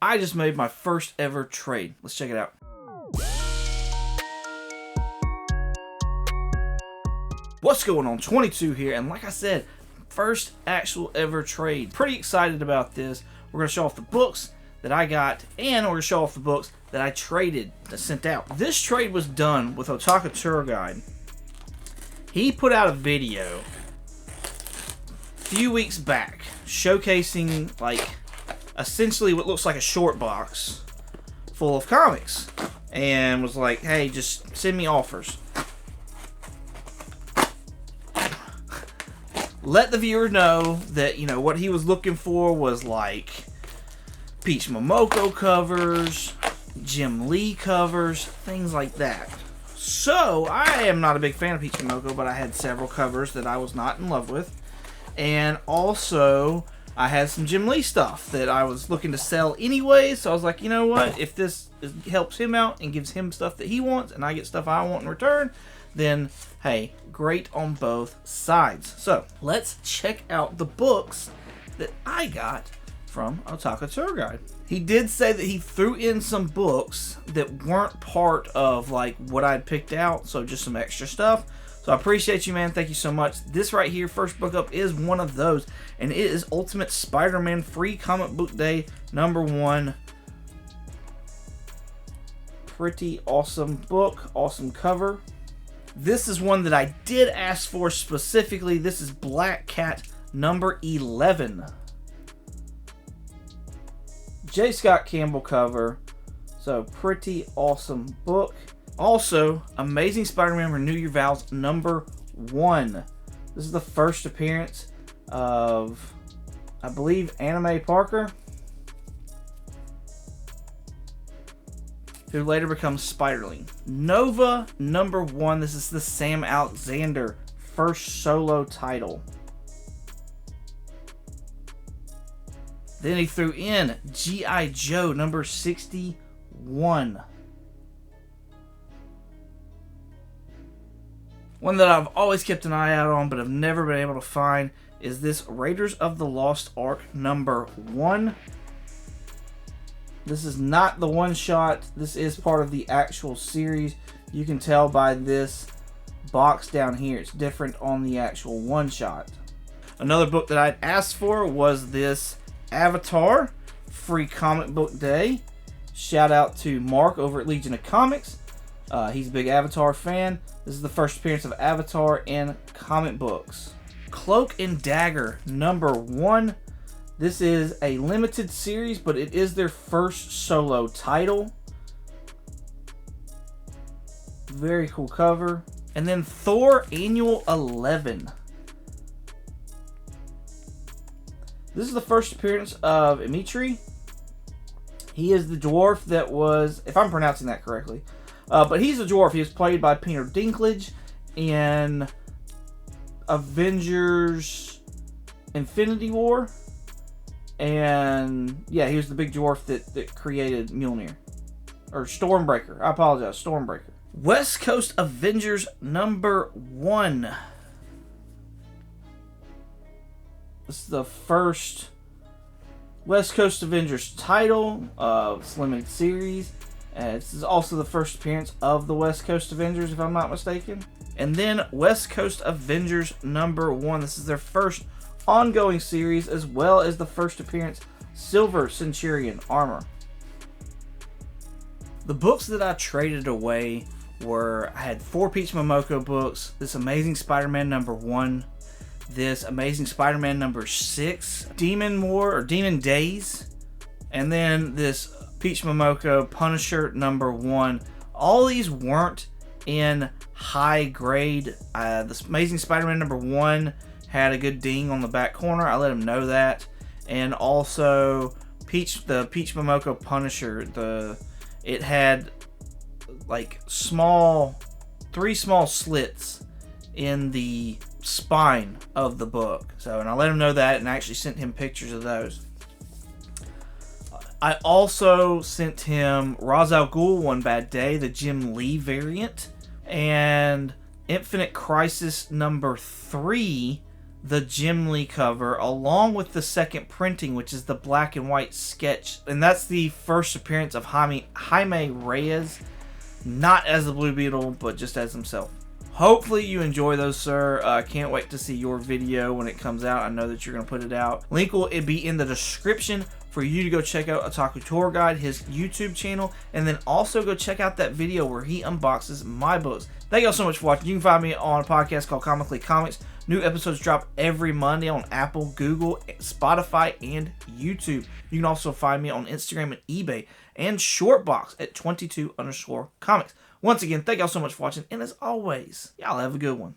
I just made my first ever trade. Let's check it out. What's going on? 22 here, and like I said, first actual ever trade. Pretty excited about this. We're going to show off the books that I got, and we're going to show off the books that I traded, that sent out. This trade was done with Otaka Tour Guide. He put out a video a few weeks back showcasing like essentially what looks like a short box full of comics, and was like, hey, just send me offers. Let the viewer know that, you know, what he was looking for was like Peach Momoko covers, Jim Lee covers, things like that. So, I am not a big fan of Peach Momoko, but I had several covers that I was not in love with. And also, I had some Jim Lee stuff that I was looking to sell anyway. So I was like, you know what? If this helps him out and gives him stuff that he wants, and I get stuff I want in return, then, hey, great on both sides. So, let's check out the books that I got from Otaka Tour Guide. He did say that he threw in some books that weren't part of like what I'd picked out, so just some extra stuff. So I appreciate you, man. Thank you so much. This right here, first book up, is one of those, and it is Ultimate Spider-Man Free Comic Book Day #1. Pretty awesome book, awesome cover. This is one that I did ask for specifically. This is Black Cat #11. J. Scott Campbell cover. So, pretty awesome book. Also, Amazing Spider-Man Renew Your Vows #1. This is the first appearance of, I believe, Anime Parker, who later becomes Spiderling. Nova #1. This is the Sam Alexander first solo title. Then he threw in G.I. Joe #61. One that I've always kept an eye out on, but have never been able to find, is this Raiders of the Lost Ark #1. This is not the one-shot. This is part of the actual series. You can tell by this box down here. It's different on the actual one-shot. Another book that I'd asked for was this Avatar Free Comic Book Day. Shout out to Mark over at Legion of Comics. He's a big Avatar fan. This is the first appearance of Avatar in comic books. Cloak and Dagger #1. This is a limited series, but it is their first solo title. Very cool cover. And then Thor Annual 11. This is the first appearance of Dimitri. He is the dwarf that was, if I'm pronouncing that correctly, but he's a dwarf. He was played by Peter Dinklage in Avengers Infinity War. And yeah, he was the big dwarf that created Mjolnir. Or Stormbreaker. I apologize, Stormbreaker. West Coast Avengers #1. This is the first West Coast Avengers title of this limited series. This is also the first appearance of the West Coast Avengers, if I'm not mistaken. And then West Coast Avengers #1. This is their first ongoing series, as well as the first appearance Silver Centurion armor. The books that I traded away were, I had 4 Peach Momoko books, this Amazing Spider-Man #1, this Amazing Spider-Man #6, Demon War or Demon Days, and then this Peach Momoko Punisher #1. All these weren't in high grade. This Amazing Spider-Man #1 had a good ding on the back corner. I let him know that. And also the Peach Momoko Punisher, it had like 3 small slits in the spine of the book. So, and I let him know that, and I actually sent him pictures of those. I also sent him Ra's al Ghul One Bad Day, the Jim Lee variant, and Infinite Crisis #3, the Jim Lee cover, along with the second printing, which is the black and white sketch. And that's the first appearance of Jaime Reyes, not as the Blue Beetle, but just as himself. Hopefully you enjoy those, sir. Can't wait to see your video when it comes out. I know that you're going to put it out. Link will be in the description for you to go check out Otaku Tour Guide, his YouTube channel, and then also go check out that video where he unboxes my books. Thank y'all so much for watching. You can find me on a podcast called Comically Comics. New episodes drop every Monday on Apple, Google, Spotify, and YouTube. You can also find me on Instagram and eBay and Shortbox at 22_comics. Once again, thank y'all so much for watching, and as always, y'all have a good one.